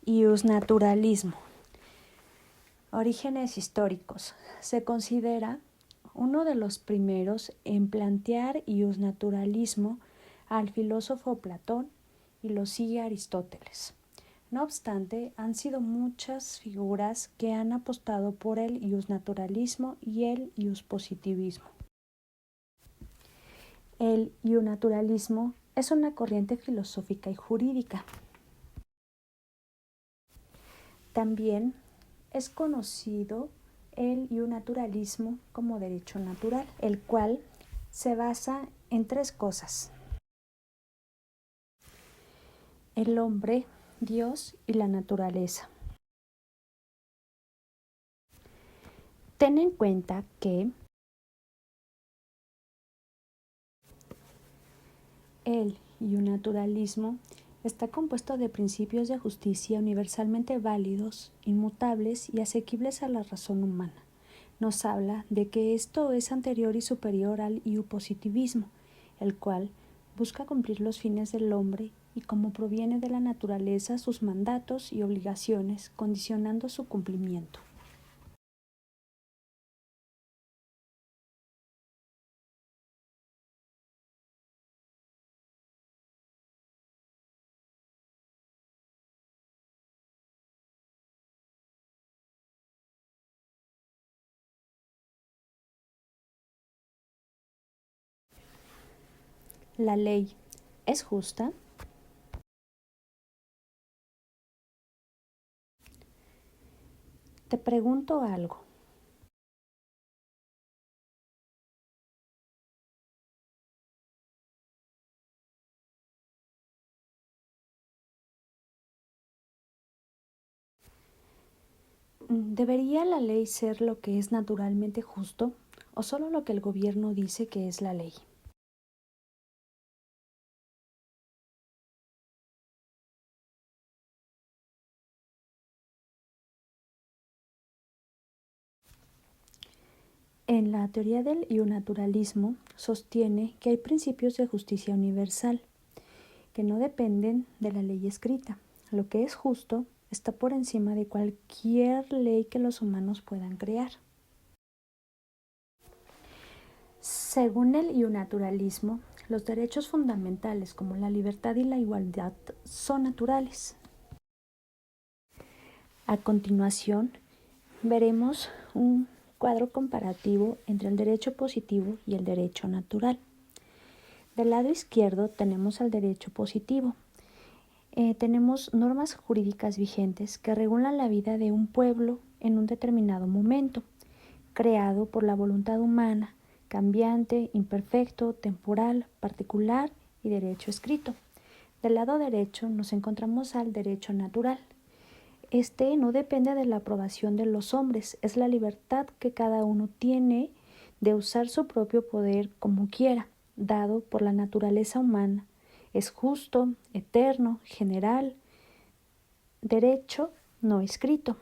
Iusnaturalismo. Orígenes históricos. Se considera uno de los primeros en plantear iusnaturalismo al filósofo Platón y lo sigue Aristóteles. No obstante, han sido muchas figuras que han apostado por el iusnaturalismo y el iuspositivismo. El iusnaturalismo es una corriente filosófica y jurídica. También es conocido el iusnaturalismo como derecho natural, el cual se basa en tres cosas: el hombre, Dios y la naturaleza. Ten en cuenta que el iusnaturalismo está compuesto de principios de justicia universalmente válidos, inmutables y asequibles a la razón humana. Nos habla de que esto es anterior y superior al iuspositivismo, el cual busca cumplir los fines del hombre y, como proviene de la naturaleza, sus mandatos y obligaciones, condicionando su cumplimiento. ¿La ley es justa? Te pregunto algo. ¿Debería la ley ser lo que es naturalmente justo o solo lo que el gobierno dice que es la ley? En la teoría del iusnaturalismo sostiene que hay principios de justicia universal que no dependen de la ley escrita. Lo que es justo está por encima de cualquier ley que los humanos puedan crear. Según el iusnaturalismo, los derechos fundamentales como la libertad y la igualdad son naturales. A continuación, veremos un cuadro comparativo entre el derecho positivo y el derecho natural. Del lado izquierdo tenemos el derecho positivo. Tenemos normas jurídicas vigentes que regulan la vida de un pueblo en un determinado momento, creado por la voluntad humana, cambiante, imperfecto, temporal, particular y derecho escrito. Del lado derecho nos encontramos al derecho natural. Este no depende de la aprobación de los hombres, es la libertad que cada uno tiene de usar su propio poder como quiera, dado por la naturaleza humana. Es justo, eterno, general, derecho no escrito.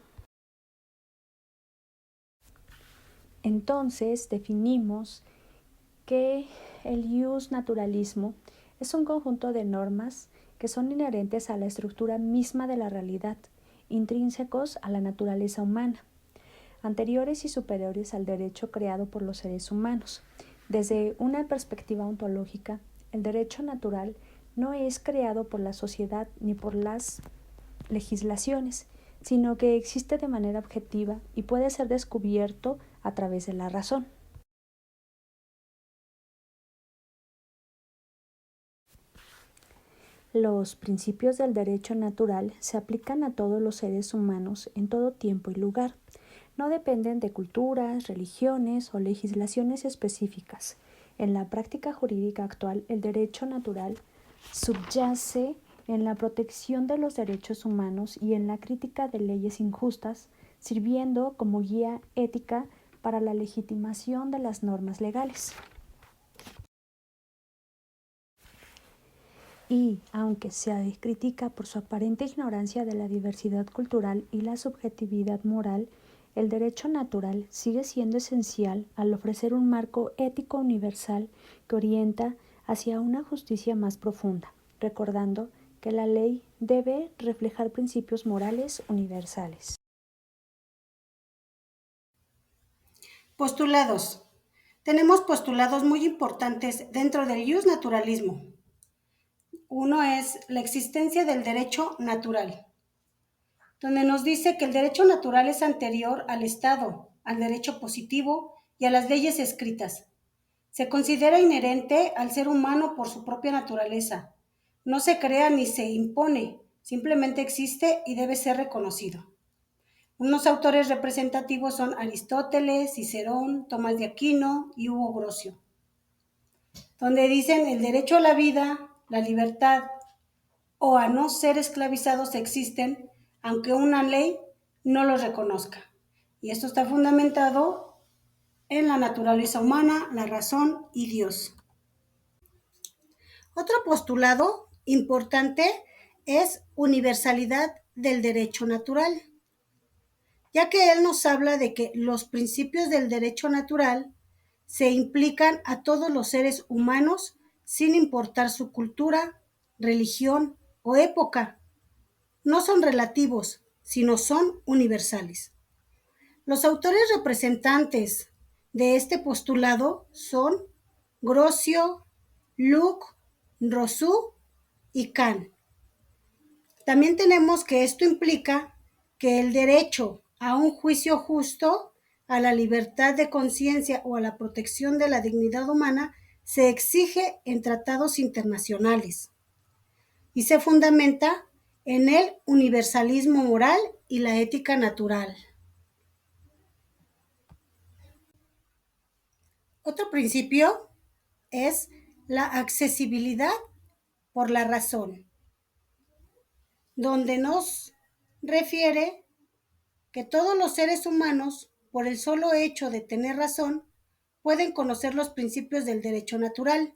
Entonces definimos que el iusnaturalismo es un conjunto de normas que son inherentes a la estructura misma de la realidad, intrínsecos a la naturaleza humana, anteriores y superiores al derecho creado por los seres humanos. Desde una perspectiva ontológica, el derecho natural no es creado por la sociedad ni por las legislaciones, sino que existe de manera objetiva y puede ser descubierto a través de la razón. Los principios del derecho natural se aplican a todos los seres humanos en todo tiempo y lugar. No dependen de culturas, religiones o legislaciones específicas. En la práctica jurídica actual, el derecho natural subyace en la protección de los derechos humanos y en la crítica de leyes injustas, sirviendo como guía ética para la legitimación de las normas legales. Y, aunque se critica por su aparente ignorancia de la diversidad cultural y la subjetividad moral, el derecho natural sigue siendo esencial al ofrecer un marco ético universal que orienta hacia una justicia más profunda, recordando que la ley debe reflejar principios morales universales. Postulados. Tenemos postulados muy importantes dentro del justnaturalismo. Uno es la existencia del derecho natural, donde nos dice que el derecho natural es anterior al Estado, al derecho positivo y a las leyes escritas. Se considera inherente al ser humano por su propia naturaleza. No se crea ni se impone, simplemente existe y debe ser reconocido. Unos autores representativos son Aristóteles, Cicerón, Tomás de Aquino y Hugo Grocio, donde dicen el derecho a la vida, la libertad o a no ser esclavizados existen, aunque una ley no los reconozca. Y esto está fundamentado en la naturaleza humana, la razón y Dios. Otro postulado importante es universalidad del derecho natural, ya que él nos habla de que los principios del derecho natural se implican a todos los seres humanos sin importar su cultura, religión o época. No son relativos, sino son universales. Los autores representantes de este postulado son Grocio, Locke, Rousseau y Kant. También tenemos que esto implica que el derecho a un juicio justo, a la libertad de conciencia o a la protección de la dignidad humana se exige en tratados internacionales y se fundamenta en el universalismo moral y la ética natural. Otro principio es la accesibilidad por la razón, donde nos refiere que todos los seres humanos, por el solo hecho de tener razón, pueden conocer los principios del derecho natural.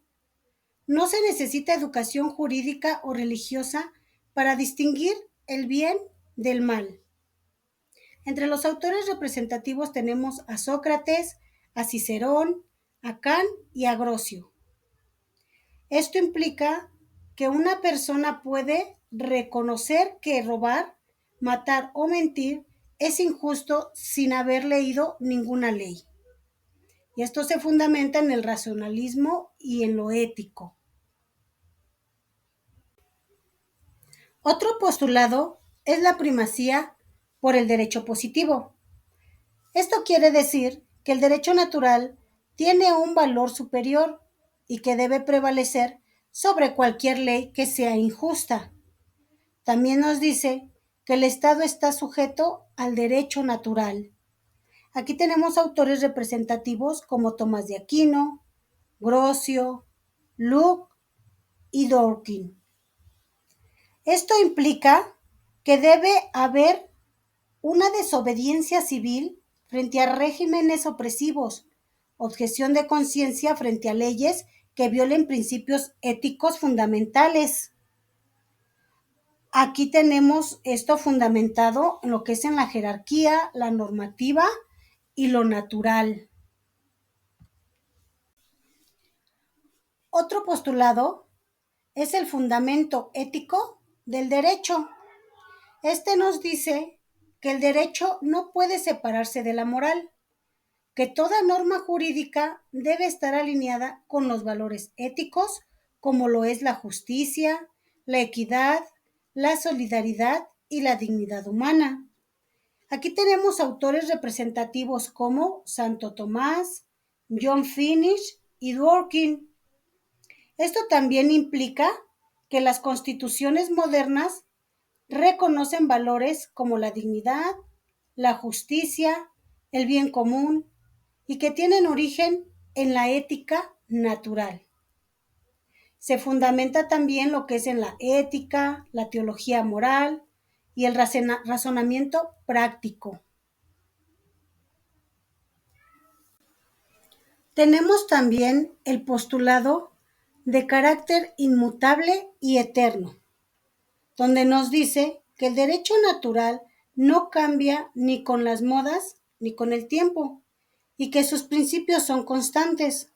No se necesita educación jurídica o religiosa para distinguir el bien del mal. Entre los autores representativos tenemos a Sócrates, a Cicerón, a Kant y a Grocio. Esto implica que una persona puede reconocer que robar, matar o mentir es injusto sin haber leído ninguna ley. Y esto se fundamenta en el racionalismo y en lo ético. Otro postulado es la primacía por el derecho positivo. Esto quiere decir que el derecho natural tiene un valor superior y que debe prevalecer sobre cualquier ley que sea injusta. También nos dice que el Estado está sujeto al derecho natural. Aquí tenemos autores representativos como Tomás de Aquino, Grocio, Locke y Dworkin. Esto implica que debe haber una desobediencia civil frente a regímenes opresivos, objeción de conciencia frente a leyes que violen principios éticos fundamentales. Aquí tenemos esto fundamentado en lo que es en la jerarquía, la normativa y lo natural. Otro postulado es el fundamento ético del derecho. Este nos dice que el derecho no puede separarse de la moral, que toda norma jurídica debe estar alineada con los valores éticos, como lo es la justicia, la equidad, la solidaridad y la dignidad humana. Aquí tenemos autores representativos como Santo Tomás, John Finnish y Dworkin. Esto también implica que las constituciones modernas reconocen valores como la dignidad, la justicia, el bien común y que tienen origen en la ética natural. Se fundamenta también lo que es en la ética, la teología moral y el razonamiento práctico. Tenemos también el postulado de carácter inmutable y eterno, donde nos dice que el derecho natural no cambia ni con las modas ni con el tiempo y que sus principios son constantes,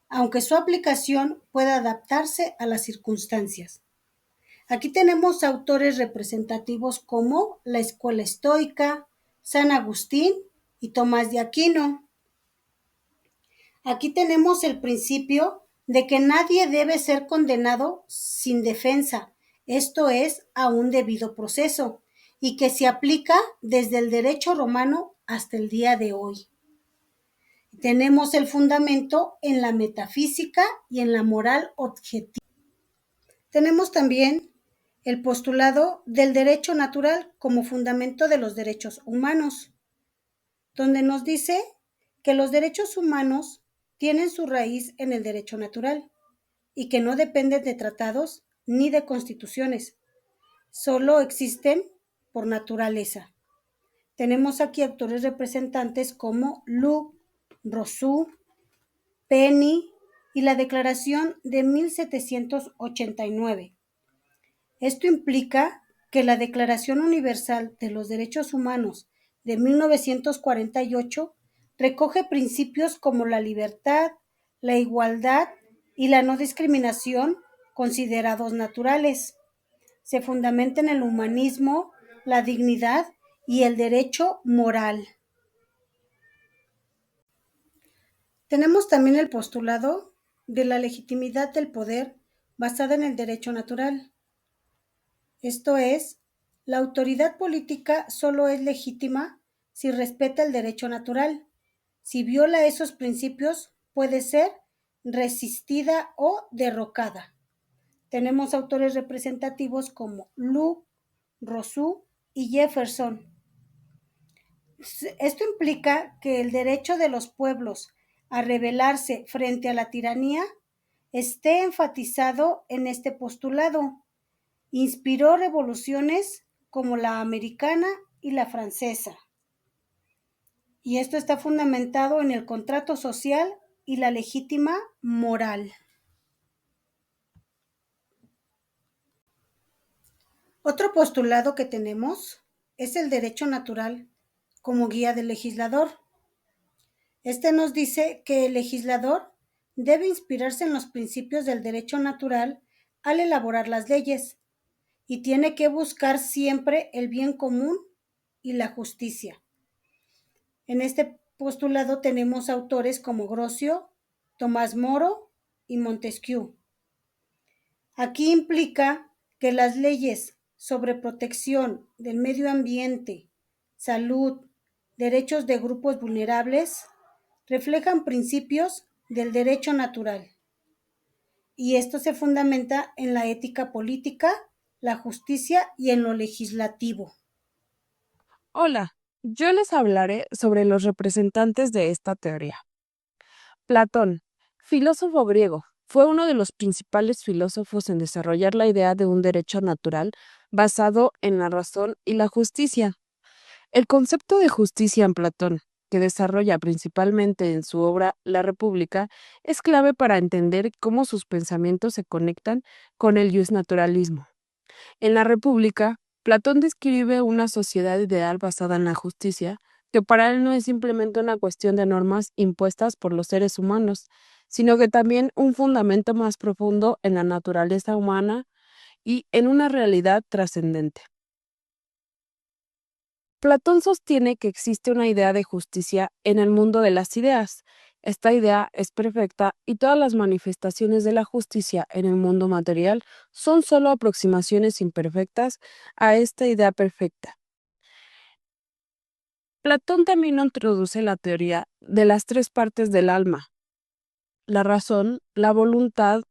aunque su aplicación pueda adaptarse a las circunstancias. Aquí tenemos autores representativos como la Escuela Estoica, San Agustín y Tomás de Aquino. Aquí tenemos el principio de que nadie debe ser condenado sin defensa, esto es, a un debido proceso, y que se aplica desde el derecho romano hasta el día de hoy. Tenemos el fundamento en la metafísica y en la moral objetiva. Tenemos también el postulado del derecho natural como fundamento de los derechos humanos, donde nos dice que los derechos humanos tienen su raíz en el derecho natural y que no dependen de tratados ni de constituciones, solo existen por naturaleza. Tenemos aquí autores representantes como Locke, Rousseau, Penny y la Declaración de 1789. Esto implica que la Declaración Universal de los Derechos Humanos de 1948 recoge principios como la libertad, la igualdad y la no discriminación considerados naturales. Se fundamenta en el humanismo, la dignidad y el derecho moral. Tenemos también el postulado de la legitimidad del poder basada en el derecho natural. Esto es, la autoridad política solo es legítima si respeta el derecho natural. Si viola esos principios, puede ser resistida o derrocada. Tenemos autores representativos como Locke, Rousseau y Jefferson. Esto implica que el derecho de los pueblos a rebelarse frente a la tiranía esté enfatizado en este postulado. Inspiró revoluciones como la americana y la francesa. Y esto está fundamentado en el contrato social y la legítima moral. Otro postulado que tenemos es el derecho natural como guía del legislador. Este nos dice que el legislador debe inspirarse en los principios del derecho natural al elaborar las leyes y tiene que buscar siempre el bien común y la justicia. En este postulado tenemos autores como Grocio, Tomás Moro y Montesquieu. Aquí implica que las leyes sobre protección del medio ambiente, salud, derechos de grupos vulnerables, reflejan principios del derecho natural. Y esto se fundamenta en la ética política, la justicia y en lo legislativo. Hola, yo les hablaré sobre los representantes de esta teoría. Platón, filósofo griego, fue uno de los principales filósofos en desarrollar la idea de un derecho natural basado en la razón y la justicia. El concepto de justicia en Platón, que desarrolla principalmente en su obra La República, es clave para entender cómo sus pensamientos se conectan con el justnaturalismo. En La República, Platón describe una sociedad ideal basada en la justicia, que para él no es simplemente una cuestión de normas impuestas por los seres humanos, sino que también un fundamento más profundo en la naturaleza humana y en una realidad trascendente. Platón sostiene que existe una idea de justicia en el mundo de las ideas. Esta idea es perfecta y todas las manifestaciones de la justicia en el mundo material son solo aproximaciones imperfectas a esta idea perfecta. Platón también introduce la teoría de las tres partes del alma: la razón, la voluntad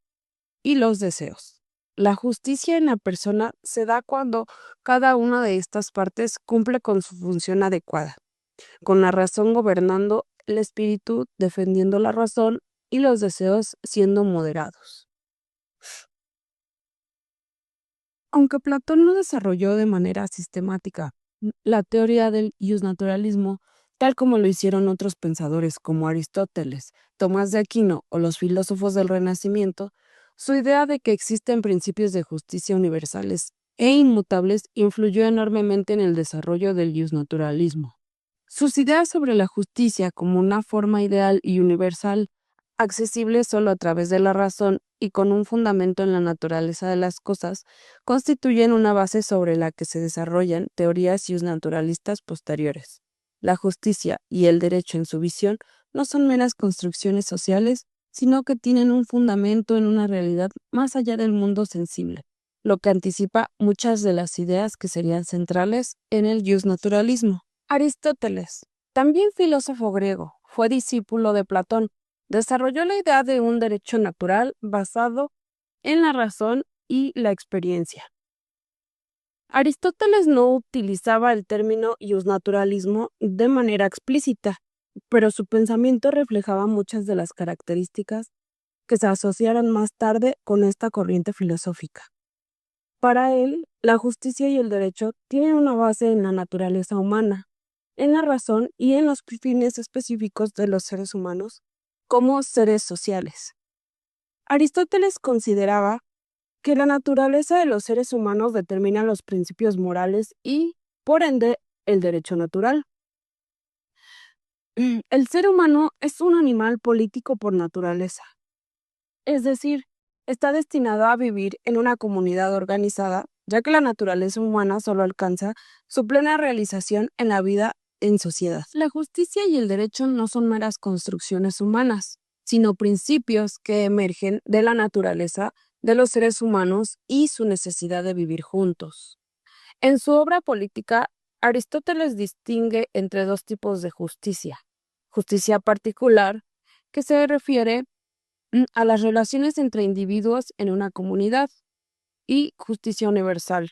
y los deseos. La justicia en la persona se da cuando cada una de estas partes cumple con su función adecuada, con la razón gobernando el espíritu, defendiendo la razón, y los deseos siendo moderados. Aunque Platón no desarrolló de manera sistemática la teoría del justnaturalismo, tal como lo hicieron otros pensadores como Aristóteles, Tomás de Aquino o los filósofos del Renacimiento, su idea de que existen principios de justicia universales e inmutables influyó enormemente en el desarrollo del justnaturalismo. Sus ideas sobre la justicia como una forma ideal y universal, accesibles solo a través de la razón y con un fundamento en la naturaleza de las cosas, constituyen una base sobre la que se desarrollan teorías naturalistas posteriores. La justicia y el derecho en su visión no son meras construcciones sociales, sino que tienen un fundamento en una realidad más allá del mundo sensible, lo que anticipa muchas de las ideas que serían centrales en el justnaturalismo. Aristóteles, también filósofo griego, fue discípulo de Platón. Desarrolló la idea de un derecho natural basado en la razón y la experiencia. Aristóteles no utilizaba el término justnaturalismo de manera explícita, pero su pensamiento reflejaba muchas de las características que se asociaron más tarde con esta corriente filosófica. Para él, la justicia y el derecho tienen una base en la naturaleza humana, en la razón y en los fines específicos de los seres humanos como seres sociales. Aristóteles consideraba que la naturaleza de los seres humanos determina los principios morales y, por ende, el derecho natural. El ser humano es un animal político por naturaleza, es decir, está destinado a vivir en una comunidad organizada, ya que la naturaleza humana solo alcanza su plena realización en la vida en sociedad. La justicia y el derecho no son meras construcciones humanas, sino principios que emergen de la naturaleza de los seres humanos y su necesidad de vivir juntos. En su obra política, Aristóteles distingue entre dos tipos de justicia. Justicia particular, que se refiere a las relaciones entre individuos en una comunidad, y justicia universal.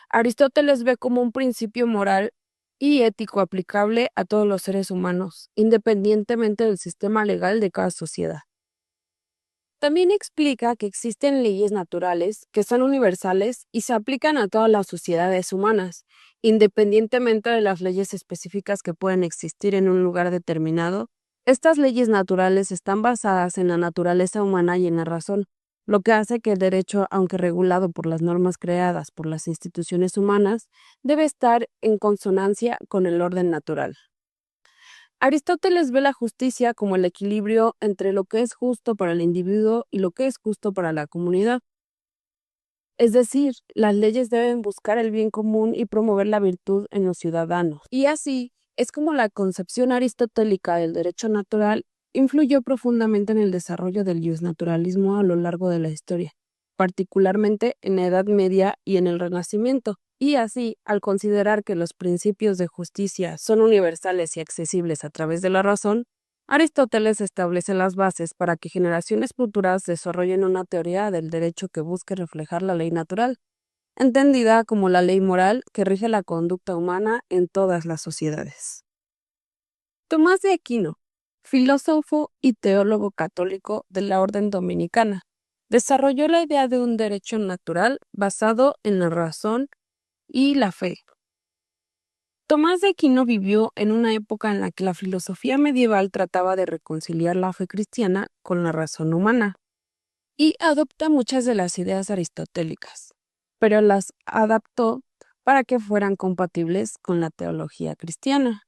Aristóteles ve como un principio moral y ético aplicable a todos los seres humanos, independientemente del sistema legal de cada sociedad. También explica que existen leyes naturales que son universales y se aplican a todas las sociedades humanas, independientemente de las leyes específicas que pueden existir en un lugar determinado. Estas leyes naturales están basadas en la naturaleza humana y en la razón, lo que hace que el derecho, aunque regulado por las normas creadas por las instituciones humanas, debe estar en consonancia con el orden natural. Aristóteles ve la justicia como el equilibrio entre lo que es justo para el individuo y lo que es justo para la comunidad. Es decir, las leyes deben buscar el bien común y promover la virtud en los ciudadanos. Y así es como la concepción aristotélica del derecho natural influyó profundamente en el desarrollo del justnaturalismo a lo largo de la historia, particularmente en la Edad Media y en el Renacimiento. Y así, al considerar que los principios de justicia son universales y accesibles a través de la razón, Aristóteles establece las bases para que generaciones futuras desarrollen una teoría del derecho que busque reflejar la ley natural, entendida como la ley moral que rige la conducta humana en todas las sociedades. Tomás de Aquino, filósofo y teólogo católico de la Orden Dominicana, desarrolló la idea de un derecho natural basado en la razón y la fe. Tomás de Aquino vivió en una época en la que la filosofía medieval trataba de reconciliar la fe cristiana con la razón humana y adopta muchas de las ideas aristotélicas, pero las adaptó para que fueran compatibles con la teología cristiana.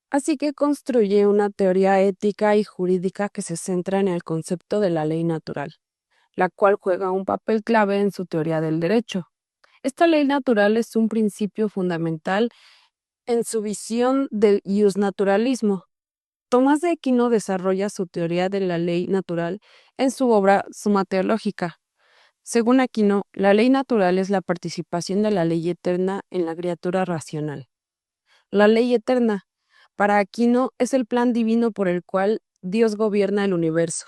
Así que construye una teoría ética y jurídica que se centra en el concepto de la ley natural, la cual juega un papel clave en su teoría del derecho. Esta ley natural es un principio fundamental en su visión del justnaturalismo. Tomás de Aquino desarrolla su teoría de la ley natural en su obra Suma Teológica. Según Aquino, la ley natural es la participación de la ley eterna en la criatura racional. La ley eterna, para Aquino, es el plan divino por el cual Dios gobierna el universo.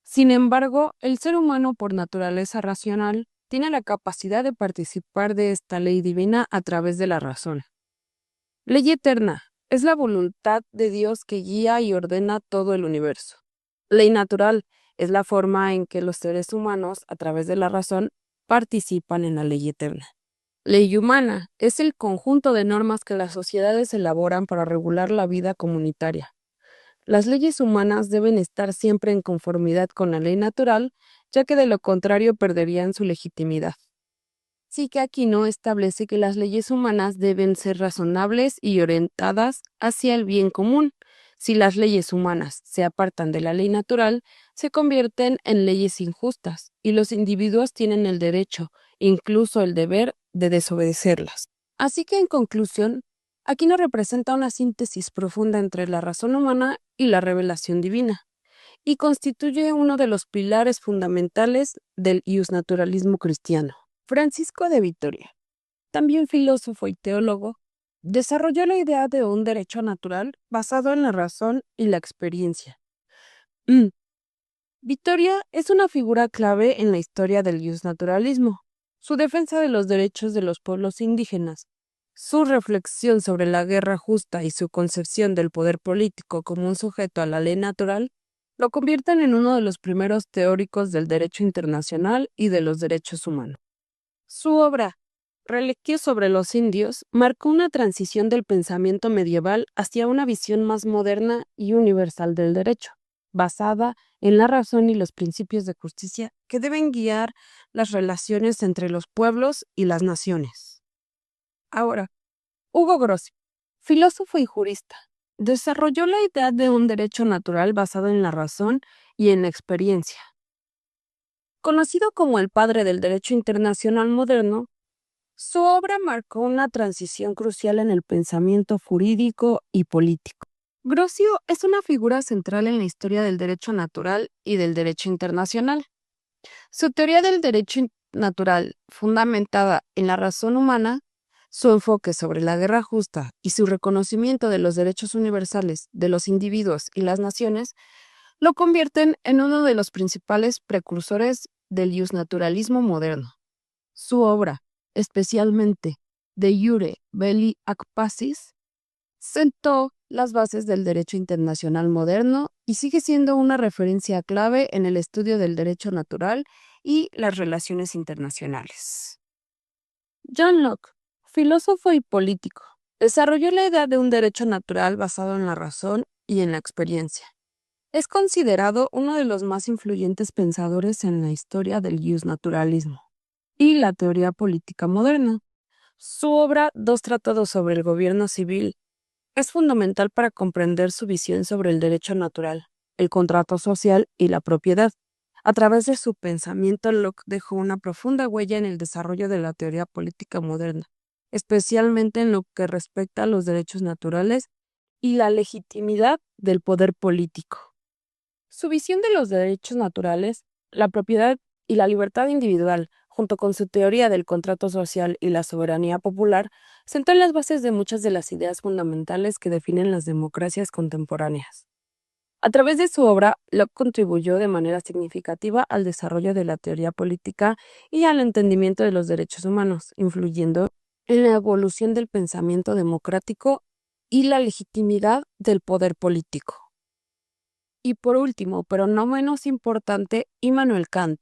Sin embargo, el ser humano, por naturaleza racional, tiene la capacidad de participar de esta ley divina a través de la razón. Ley eterna es la voluntad de Dios que guía y ordena todo el universo. Ley natural es la forma en que los seres humanos, a través de la razón, participan en la ley eterna. Ley humana es el conjunto de normas que las sociedades elaboran para regular la vida comunitaria. Las leyes humanas deben estar siempre en conformidad con la ley natural, ya que de lo contrario perderían su legitimidad. Sí que Aquino establece que las leyes humanas deben ser razonables y orientadas hacia el bien común, Si las leyes humanas se apartan de la ley natural, se convierten en leyes injustas y los individuos tienen el derecho, incluso el deber, de desobedecerlas. Así que, en conclusión, aquí nos representa una síntesis profunda entre la razón humana y la revelación divina, y constituye uno de los pilares fundamentales del iusnaturalismo cristiano. Francisco de Vitoria, también filósofo y teólogo, desarrolló la idea de un derecho natural basado en la razón y la experiencia. Vitoria es una figura clave en la historia del iusnaturalismo. Su defensa de los derechos de los pueblos indígenas, su reflexión sobre la guerra justa y su concepción del poder político como un sujeto a la ley natural lo convierten en uno de los primeros teóricos del derecho internacional y de los derechos humanos. Su obra, Reliquios sobre los indios, marcó una transición del pensamiento medieval hacia una visión más moderna y universal del derecho, basada en la razón y los principios de justicia que deben guiar las relaciones entre los pueblos y las naciones. Ahora, Hugo Grossi, filósofo y jurista, desarrolló la idea de un derecho natural basado en la razón y en la experiencia. Conocido como el padre del derecho internacional moderno, su obra marcó una transición crucial en el pensamiento jurídico y político. Grossi es una figura central en la historia del derecho natural y del derecho internacional. Su teoría del derecho natural, fundamentada en la razón humana, su enfoque sobre la guerra justa y su reconocimiento de los derechos universales de los individuos y las naciones, lo convierten en uno de los principales precursores del iusnaturalismo moderno. Su obra, especialmente De Iure Belli ac Pacis, sentó las bases del derecho internacional moderno y sigue siendo una referencia clave en el estudio del derecho natural y las relaciones internacionales. John Locke, filósofo y político, desarrolló la idea de un derecho natural basado en la razón y en la experiencia. Es considerado uno de los más influyentes pensadores en la historia del iusnaturalismo y la teoría política moderna. Su obra, Dos tratados sobre el gobierno civil, es fundamental para comprender su visión sobre el derecho natural, el contrato social y la propiedad. A través de su pensamiento, Locke dejó una profunda huella en el desarrollo de la teoría política moderna, especialmente en lo que respecta a los derechos naturales y la legitimidad del poder político. Su visión de los derechos naturales, la propiedad y la libertad individual, junto con su teoría del contrato social y la soberanía popular, sentó en las bases de muchas de las ideas fundamentales que definen las democracias contemporáneas. A través de su obra, Locke contribuyó de manera significativa al desarrollo de la teoría política y al entendimiento de los derechos humanos, influyendo en la evolución del pensamiento democrático y la legitimidad del poder político. Y por último, pero no menos importante, Immanuel Kant,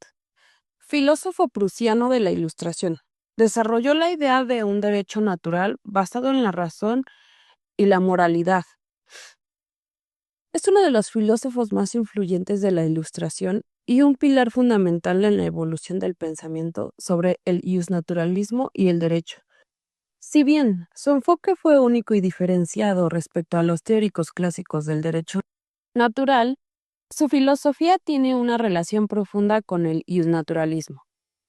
filósofo prusiano de la Ilustración, desarrolló la idea de un derecho natural basado en la razón y la moralidad. Es uno de los filósofos más influyentes de la Ilustración y un pilar fundamental en la evolución del pensamiento sobre el iusnaturalismo y el derecho. Si bien su enfoque fue único y diferenciado respecto a los teóricos clásicos del derecho natural, su filosofía tiene una relación profunda con el iusnaturalismo,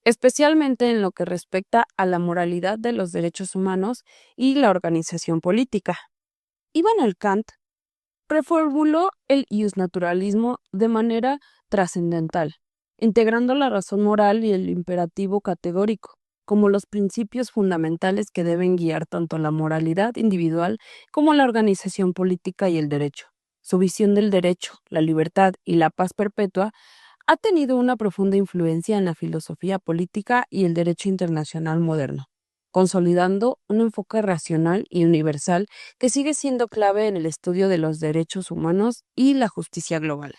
especialmente en lo que respecta a la moralidad de los derechos humanos y la organización política. Immanuel Kant reformuló el iusnaturalismo de manera trascendental, integrando la razón moral y el imperativo categórico como los principios fundamentales que deben guiar tanto la moralidad individual como la organización política y el derecho. Su visión del derecho, la libertad y la paz perpetua ha tenido una profunda influencia en la filosofía política y el derecho internacional moderno, consolidando un enfoque racional y universal que sigue siendo clave en el estudio de los derechos humanos y la justicia global.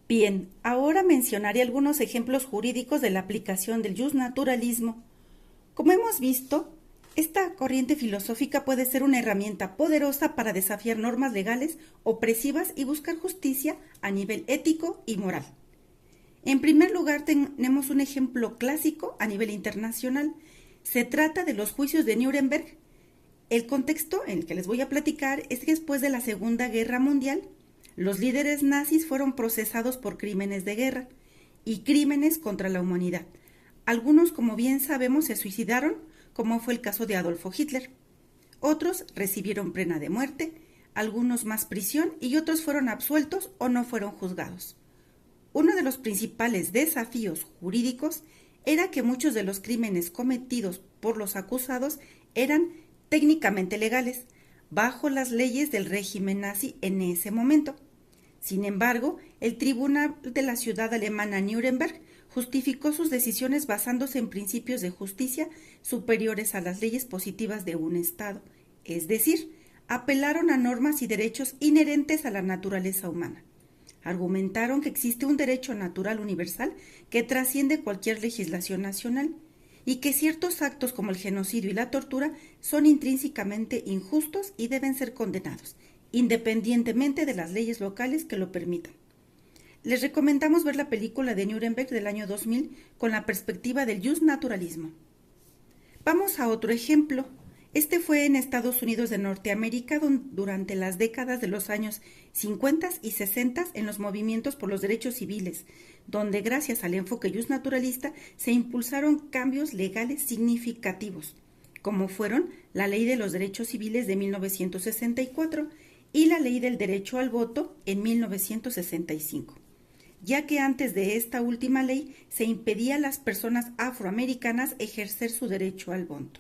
Bien, ahora mencionaré algunos ejemplos jurídicos de la aplicación del iusnaturalismo. Como hemos visto, esta corriente filosófica puede ser una herramienta poderosa para desafiar normas legales opresivas y buscar justicia a nivel ético y moral. En primer lugar, tenemos un ejemplo clásico a nivel internacional. Se trata de los juicios de Nuremberg. El contexto en el que les voy a platicar es que después de la Segunda Guerra Mundial, los líderes nazis fueron procesados por crímenes de guerra y crímenes contra la humanidad. Algunos, como bien sabemos, se suicidaron, como fue el caso de Adolfo Hitler. Otros recibieron pena de muerte, algunos más prisión y otros fueron absueltos o no fueron juzgados. Uno de los principales desafíos jurídicos era que muchos de los crímenes cometidos por los acusados eran técnicamente legales, bajo las leyes del régimen nazi en ese momento. Sin embargo, el tribunal de la ciudad alemana Nuremberg justificó sus decisiones basándose en principios de justicia superiores a las leyes positivas de un Estado, es decir, apelaron a normas y derechos inherentes a la naturaleza humana. Argumentaron que existe un derecho natural universal que trasciende cualquier legislación nacional y que ciertos actos como el genocidio y la tortura son intrínsecamente injustos y deben ser condenados, independientemente de las leyes locales que lo permitan. Les recomendamos ver la película de Nuremberg del año 2000 con la perspectiva del justnaturalismo. Vamos a otro ejemplo. Este fue en Estados Unidos de Norteamérica durante las décadas de los años 50 y 60 en los movimientos por los derechos civiles, donde gracias al enfoque justnaturalista se impulsaron cambios legales significativos, como fueron la Ley de los Derechos Civiles de 1964 y la Ley del Derecho al Voto en 1965, ya que antes de esta última ley se impedía a las personas afroamericanas ejercer su derecho al voto.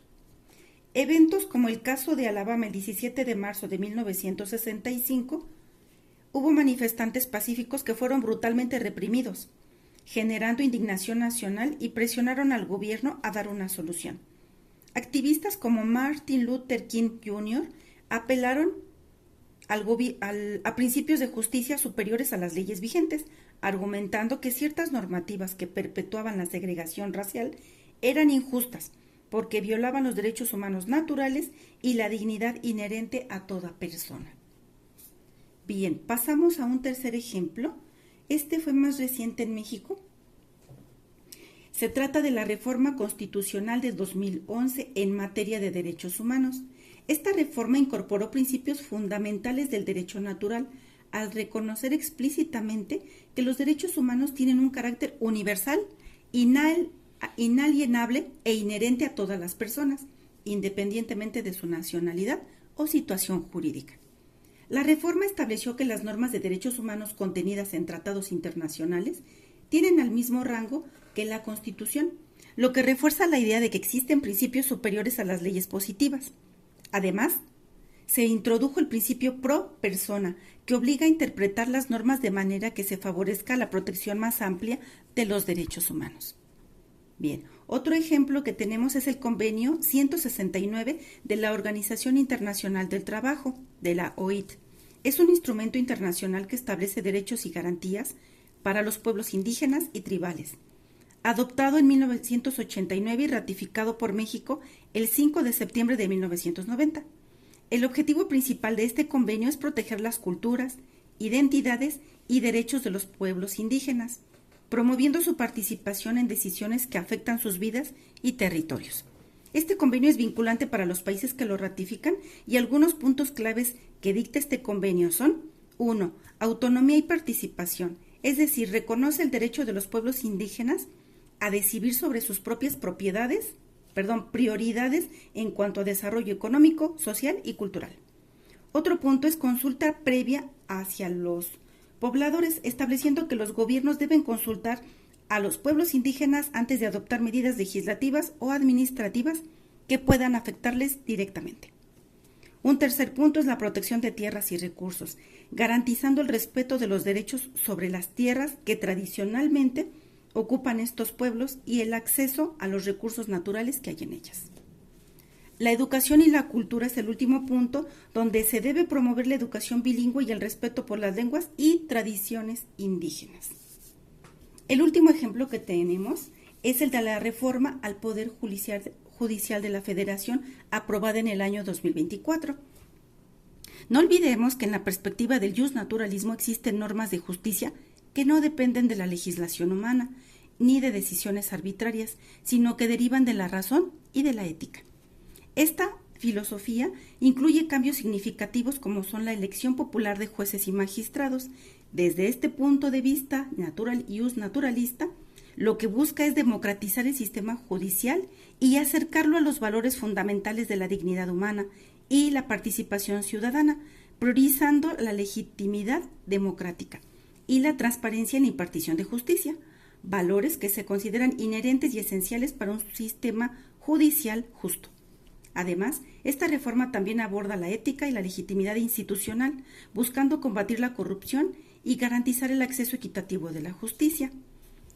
Eventos como el caso de Alabama el 17 de marzo de 1965, hubo manifestantes pacíficos que fueron brutalmente reprimidos, generando indignación nacional y presionaron al gobierno a dar una solución. Activistas como Martin Luther King Jr. apelaron a principios de justicia superiores a las leyes vigentes, argumentando que ciertas normativas que perpetuaban la segregación racial eran injustas, porque violaban los derechos humanos naturales y la dignidad inherente a toda persona. Bien, pasamos a un tercer ejemplo. Este fue más reciente en México. Se trata de la reforma constitucional de 2011 en materia de derechos humanos. Esta reforma incorporó principios fundamentales del derecho natural al reconocer explícitamente que los derechos humanos tienen un carácter universal, inalienable e inherente a todas las personas, independientemente de su nacionalidad o situación jurídica. La reforma estableció que las normas de derechos humanos contenidas en tratados internacionales tienen el mismo rango que la Constitución, lo que refuerza la idea de que existen principios superiores a las leyes positivas. Además, se introdujo el principio pro persona, que obliga a interpretar las normas de manera que se favorezca la protección más amplia de los derechos humanos. Bien, otro ejemplo que tenemos es el convenio 169 de la Organización Internacional del Trabajo, de la OIT. Es un instrumento internacional que establece derechos y garantías para los pueblos indígenas y tribales. Adoptado en 1989 y ratificado por México el 5 de septiembre de 1990. El objetivo principal de este convenio es proteger las culturas, identidades y derechos de los pueblos indígenas, promoviendo su participación en decisiones que afectan sus vidas y territorios. Este convenio es vinculante para los países que lo ratifican y algunos puntos claves que dicta este convenio son: 1. Autonomía y participación, es decir, reconoce el derecho de los pueblos indígenas a decidir sobre sus propias prioridades en cuanto a desarrollo económico, social y cultural. Otro punto es consulta previa hacia los pobladores, estableciendo que los gobiernos deben consultar a los pueblos indígenas antes de adoptar medidas legislativas o administrativas que puedan afectarles directamente. Un tercer punto es la protección de tierras y recursos, garantizando el respeto de los derechos sobre las tierras que tradicionalmente ocupan estos pueblos y el acceso a los recursos naturales que hay en ellas. La educación y la cultura es el último punto, donde se debe promover la educación bilingüe y el respeto por las lenguas y tradiciones indígenas. El último ejemplo que tenemos es el de la reforma al Poder Judicial de la Federación, aprobada en el año 2024. No olvidemos que en la perspectiva del justnaturalismo existen normas de justicia que no dependen de la legislación humana ni de decisiones arbitrarias, sino que derivan de la razón y de la ética. Esta filosofía incluye cambios significativos como son la elección popular de jueces y magistrados. Desde este punto de vista naturalista, lo que busca es democratizar el sistema judicial y acercarlo a los valores fundamentales de la dignidad humana y la participación ciudadana, priorizando la legitimidad democrática y la transparencia en la impartición de justicia, valores que se consideran inherentes y esenciales para un sistema judicial justo. Además, esta reforma también aborda la ética y la legitimidad institucional, buscando combatir la corrupción y garantizar el acceso equitativo de la justicia.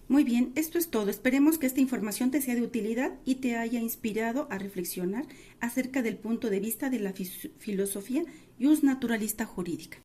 Muy bien, esto es todo. Esperemos que esta información te sea de utilidad y te haya inspirado a reflexionar acerca del punto de vista de la filosofía justnaturalista jurídica.